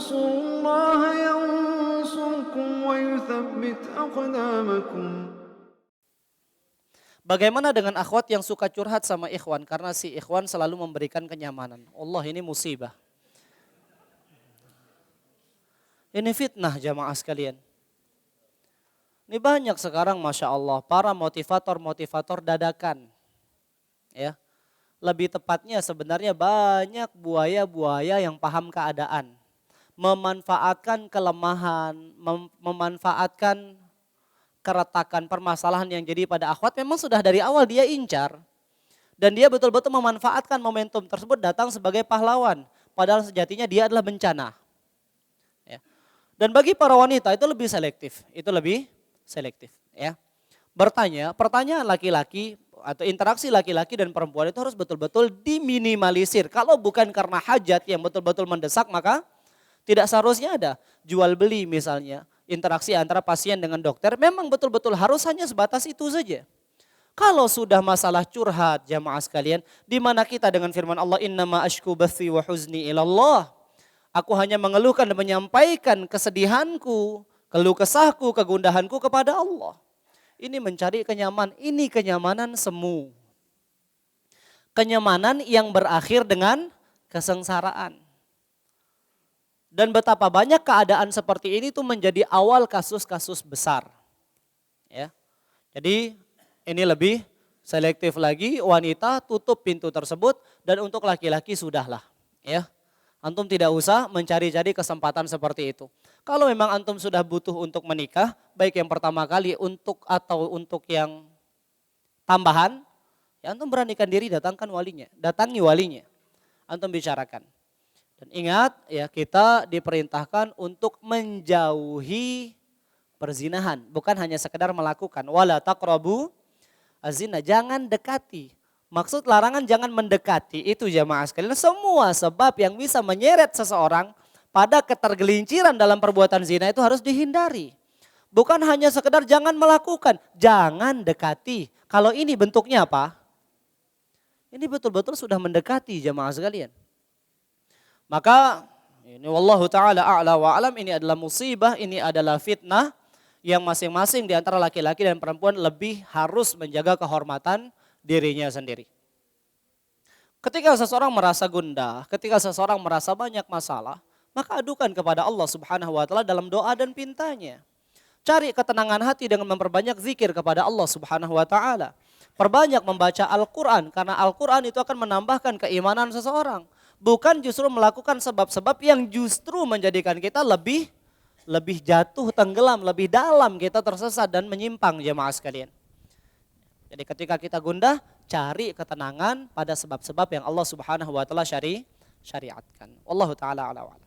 تنصروا الله ينصركم ويثبت أقدامكم. Bagaimana dengan akhwat yang suka curhat sama ikhwan karena si ikhwan selalu memberikan kenyamanan? Allah, ini musibah. Ini fitnah jamaah sekalian. Ini banyak sekarang Masya Allah para motivator-motivator dadakan. Ya, lebih tepatnya sebenarnya banyak buaya-buaya yang paham keadaan. Memanfaatkan kelemahan, memanfaatkan keretakan permasalahan yang jadi pada akhwat memang sudah dari awal dia incar. Dan dia betul-betul memanfaatkan momentum tersebut datang sebagai pahlawan. Padahal sejatinya dia adalah bencana. Ya. Dan bagi para wanita itu lebih selektif. Itu lebih selektif. Ya. Pertanyaan laki-laki atau interaksi laki-laki dan perempuan itu harus betul-betul diminimalisir. Kalau bukan karena hajat yang betul-betul mendesak maka tidak seharusnya ada jual beli misalnya. Interaksi antara pasien dengan dokter memang betul-betul harus hanya sebatas itu saja. Kalau sudah masalah curhat jamaah sekalian, di mana kita dengan firman Allah innama ashku bathi wa huzni ilallah. Aku hanya mengeluhkan dan menyampaikan kesedihanku, keluh kesahku, kegundahanku kepada Allah. Ini mencari ini kenyamanan semu. Kenyamanan yang berakhir dengan kesengsaraan. Dan betapa banyak keadaan seperti ini tuh menjadi awal kasus-kasus besar. Ya. Jadi ini lebih selektif lagi, wanita tutup pintu tersebut dan untuk laki-laki sudahlah. Ya. Antum tidak usah mencari-cari kesempatan seperti itu. Kalau memang antum sudah butuh untuk menikah, baik yang pertama kali atau untuk yang tambahan, ya antum beranikan diri datangi walinya. Antum bicarakan. Dan ingat ya kita diperintahkan untuk menjauhi perzinahan. Bukan hanya sekedar melakukan. Wala taqrabu azina, jangan dekati. Maksud larangan jangan mendekati itu jamaah sekalian. Semua sebab yang bisa menyeret seseorang pada ketergelinciran dalam perbuatan zina itu harus dihindari. Bukan hanya sekedar jangan melakukan, jangan dekati. Kalau ini bentuknya apa? Ini betul-betul sudah mendekati jamaah sekalian. Maka ini wallahu taala a'la wa alam, ini adalah musibah, ini adalah fitnah yang masing-masing di antara laki-laki dan perempuan lebih harus menjaga kehormatan dirinya sendiri. Ketika seseorang merasa gundah, ketika seseorang merasa banyak masalah, maka adukan kepada Allah Subhanahu wa taala dalam doa dan pintanya. Cari ketenangan hati dengan memperbanyak zikir kepada Allah Subhanahu wa taala. Perbanyak membaca Al-Qur'an karena Al-Qur'an itu akan menambahkan keimanan seseorang. Bukan justru melakukan sebab-sebab yang justru menjadikan kita lebih jatuh tenggelam, lebih dalam kita tersesat dan menyimpang jemaah sekalian. Jadi ketika kita gundah, cari ketenangan pada sebab-sebab yang Allah Subhanahu wa taala syariatkan. Wallahu taala a'lam.